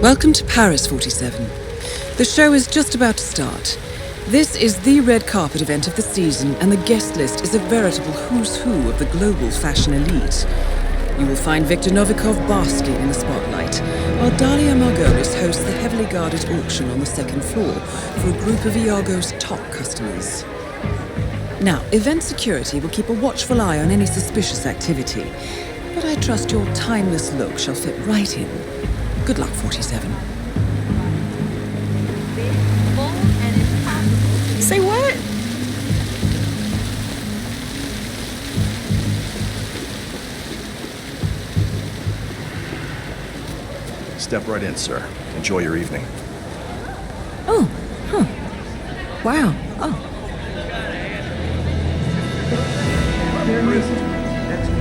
Welcome to Paris, 47. The show is just about to start. This is the red carpet event of the season, and the guest list is a veritable who's who of the global fashion elite. You will find Viktor Novikov basking in the spotlight, while Dalia Margolis hosts the heavily guarded auction on the second floor for a group of Iago's top customers. Now, event security will keep a watchful eye on any suspicious activity, but I trust your timeless look shall fit right in. Good luck, 47. Say what? Step right in, sir. Enjoy your evening. Oh, huh. Wow. Oh. There he is. That's the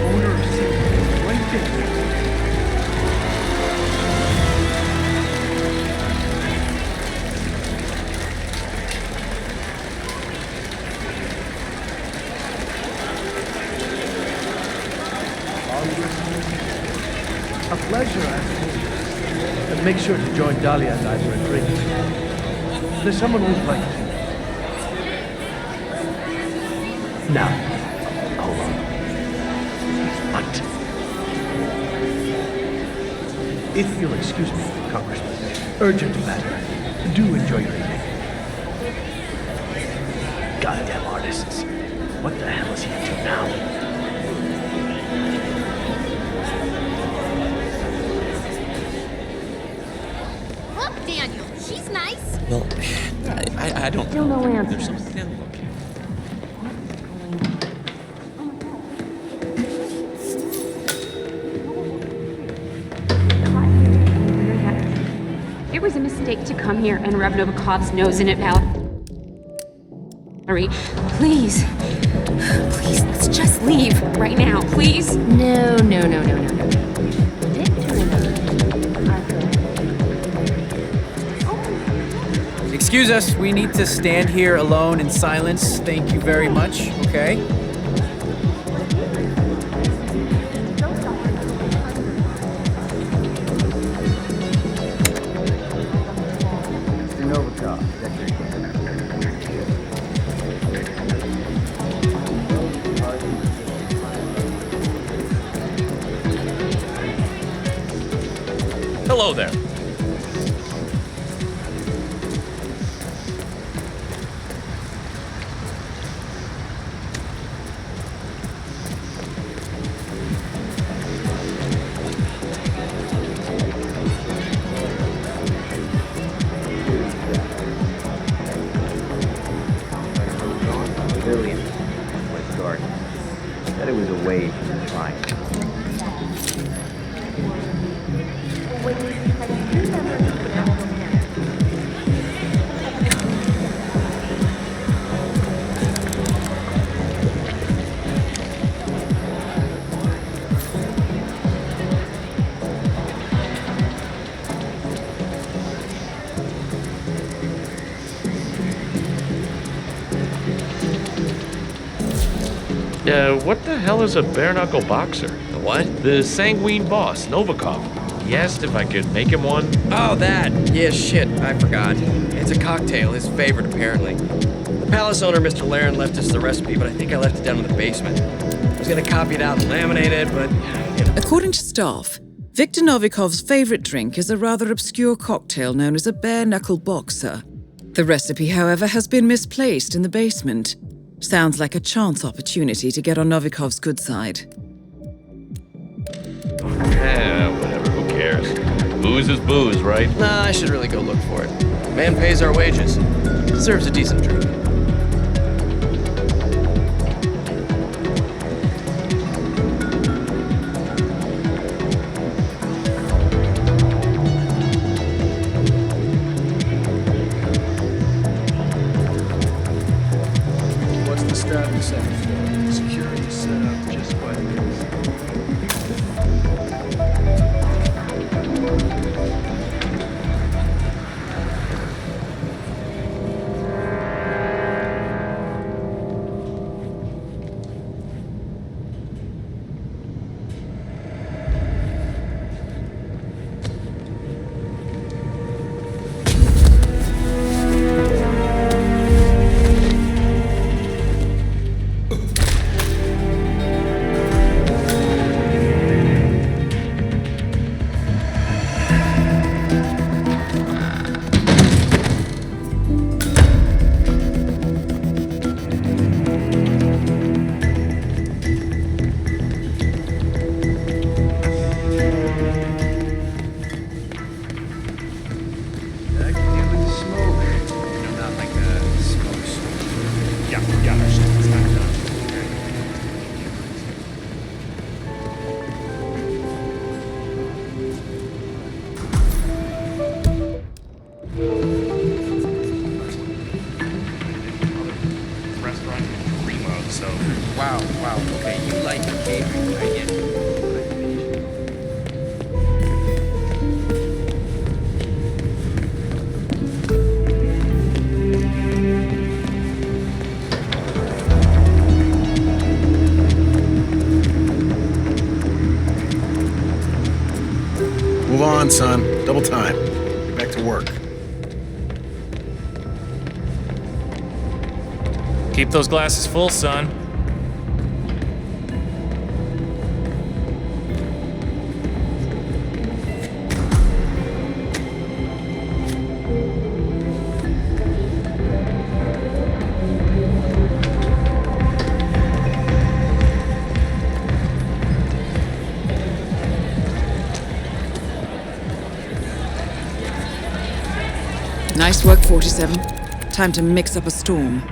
owner of Hitman, right there. A pleasure, I suppose. And make sure to join Dahlia and I for a drink. There's someone we'd like to. Now, hold on. What? If you'll excuse me, Congressman, urgent matter. Do enjoy your evening. Goddamn artists. What the hell is he up to now? Daniel, she's nice. Well, I don't Still no know. answers. There's something. It was a mistake to come here and rub Novikov's nose in it, Valerie. Please. Please, let's just leave right now, please. No. Excuse us, we need to stand here alone in silence. Thank you very much, okay? Mr. Novikov, that's your Hello there. Civilian was guarded. Said it was away from the client. What the hell is a bare-knuckle boxer? The what? The sanguine boss, Novikov. He asked if I could make him one. Oh, that. Yeah, shit. I forgot. It's a cocktail, his favorite, apparently. The palace owner, Mr. Laren, left us the recipe, but I think I left it down in the basement. I was gonna copy it out and laminate it, but, you know. According to staff, Viktor Novikov's favorite drink is a rather obscure cocktail known as a bare-knuckle boxer. The recipe, however, has been misplaced in the basement. Sounds like a chance opportunity to get on Novikov's good side. Whatever, who cares? Booze is booze, right? Nah, I should really go look for it. Man pays our wages. Deserves a decent drink. What's the status of the floor? Security set up just by the Move on, son. Double time. Get back to work. Keep those glasses full, son. Nice work, 47. Time to mix up a storm.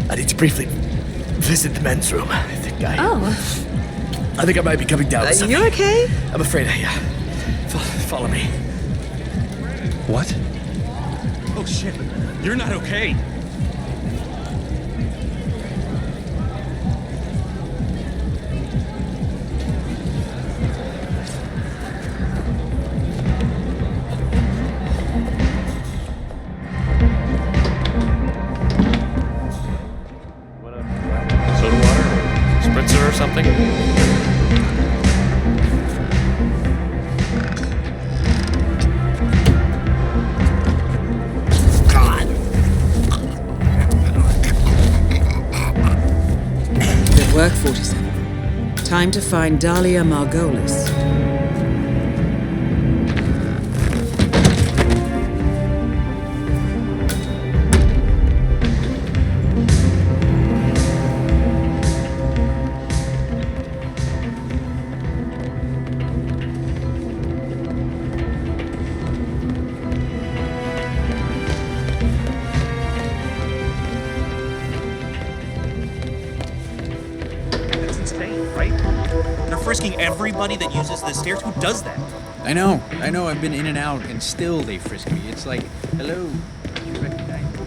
I need to briefly visit the men's room. I think I might be coming down with something. You okay? I'm afraid follow me. What? Oh shit, you're not okay. Soda water? Spritzer or something? Good work, 47. Time to find Dahlia Margolis. Frisking everybody that uses the stairs. Who does that? I know. I've been in and out, and still they frisk me. It's like, hello. You recognize me?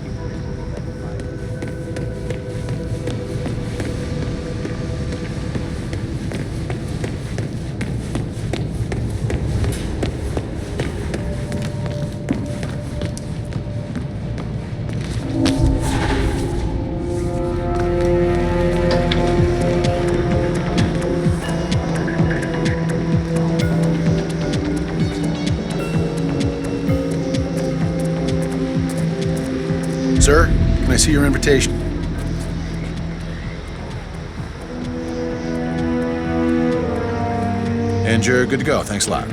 Sir, can I see your invitation? And you're good to go. Thanks a lot.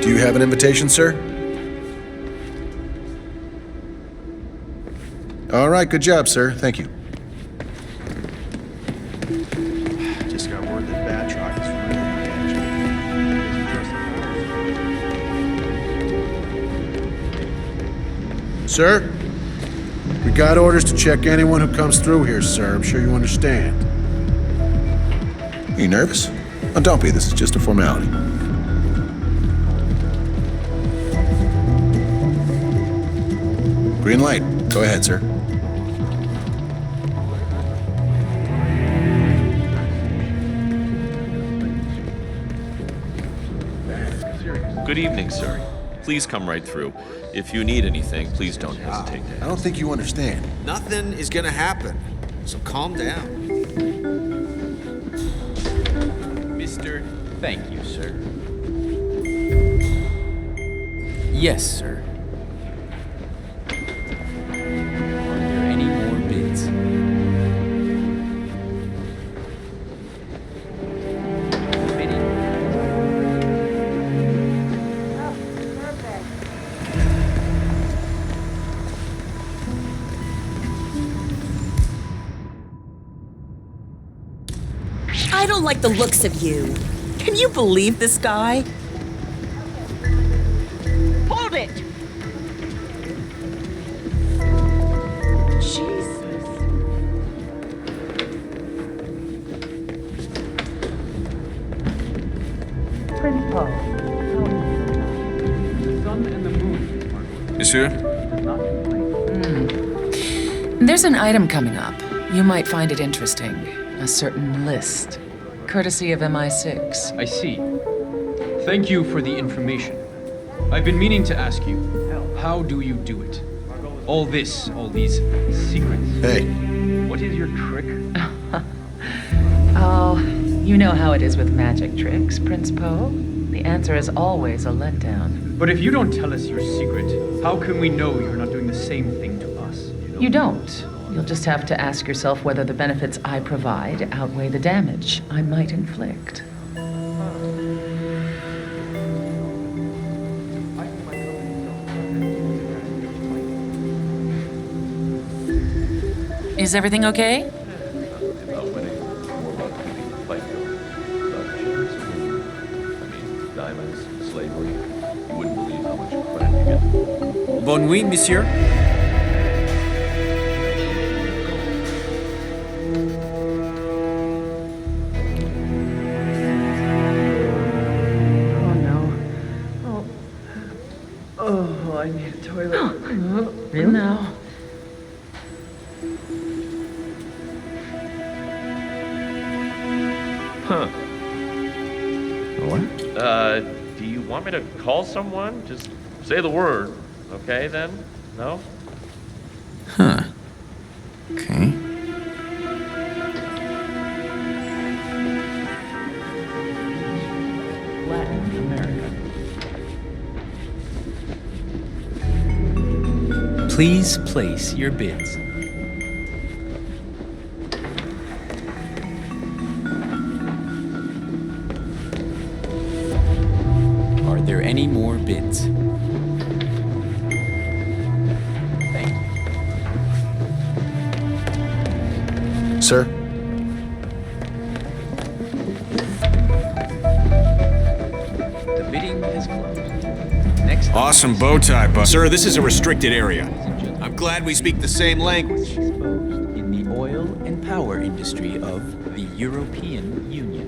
Do you have an invitation, sir? All right, good job, sir. Thank you. Just got word that Batroc is really Sir? We got orders to check anyone who comes through here, sir. I'm sure you understand. Are you nervous? Oh, don't be. This is just a formality. Green light. Go ahead, sir. Good evening, sir. Please come right through. If you need anything, please don't hesitate to ask. I don't think you understand. Nothing is gonna happen, so calm down. Mr. Thank you, sir. Yes, sir. Are there any more bids? I don't like the looks of you. Can you believe this guy? Hold it! Jesus. Prince Paul, the sun and the moon. Monsieur? There's an item coming up. You might find it interesting. A certain list. Courtesy of MI6. I see. Thank you for the information. I've been meaning to ask you, how do you do it? All these secrets. Hey. What is your trick? Oh, you know how it is with magic tricks, Prince Poe. The answer is always a letdown. But if you don't tell us your secret, how can we know you're not doing the same thing to us? You don't. You'll just have to ask yourself whether the benefits I provide outweigh the damage I might inflict. Is everything okay? About winning, more about keeping the fight going. About chance, diamonds, slavery. You wouldn't believe how much credit you get. Bonne nuit, monsieur. Oh, I need a toilet. Real now. Huh. What? Do you want me to call someone? Just say the word, okay then? No? Huh. Okay. Latin America. Please place your bids. Are there any more bids? Thank you. Sir? The bidding is closed. Next. Awesome bow tie, bud. Sir, this is a restricted area. I'm glad we speak the same language. Exposed in the oil and power industry of the European Union.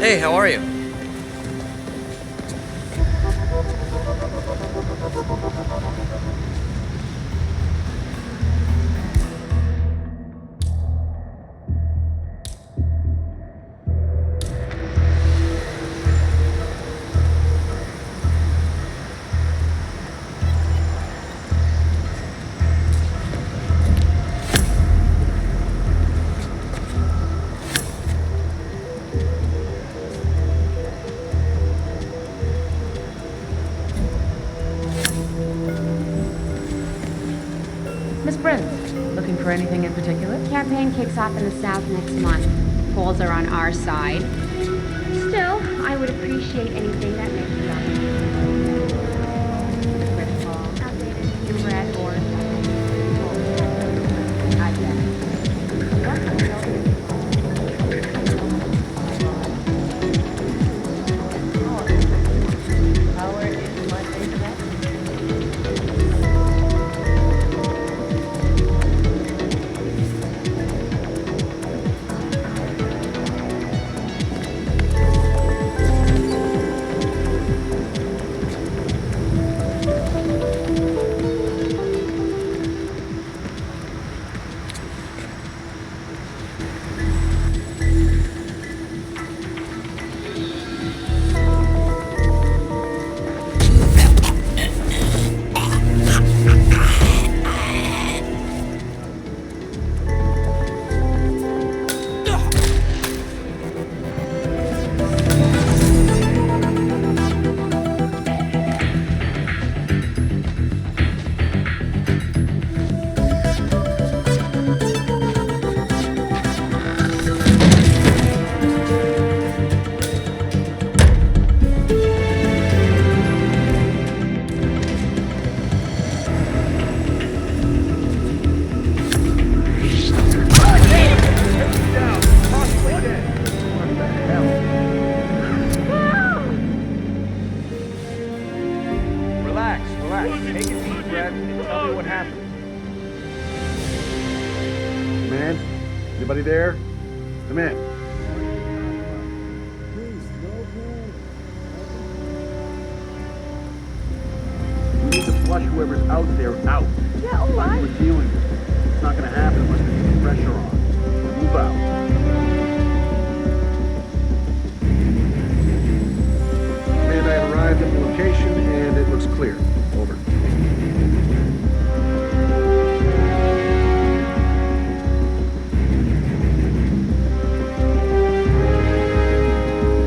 Hey, how are you? for anything in particular? Campaign kicks off in the South next month. Polls are on our side. Still, I would appreciate anything that makes it up. Outdated, infrared, or... I get it. Anybody there? Come in. We need to flush whoever's out there out. Yeah, all right. We're dealing with it. It's not going to happen unless there's some pressure on. Move out. And I have arrived at the location, and it looks clear. Over.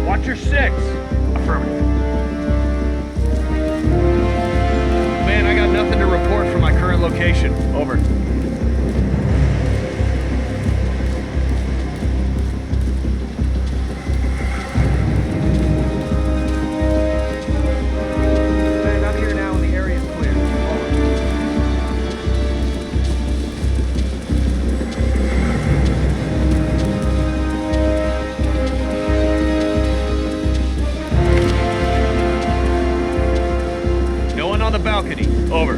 Watch your six. Affirmative. Man, I got nothing to report from my current location. Over. Man, I'm here now and the area is clear. No one on the balcony. Over.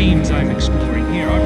dreams I'm exploring here are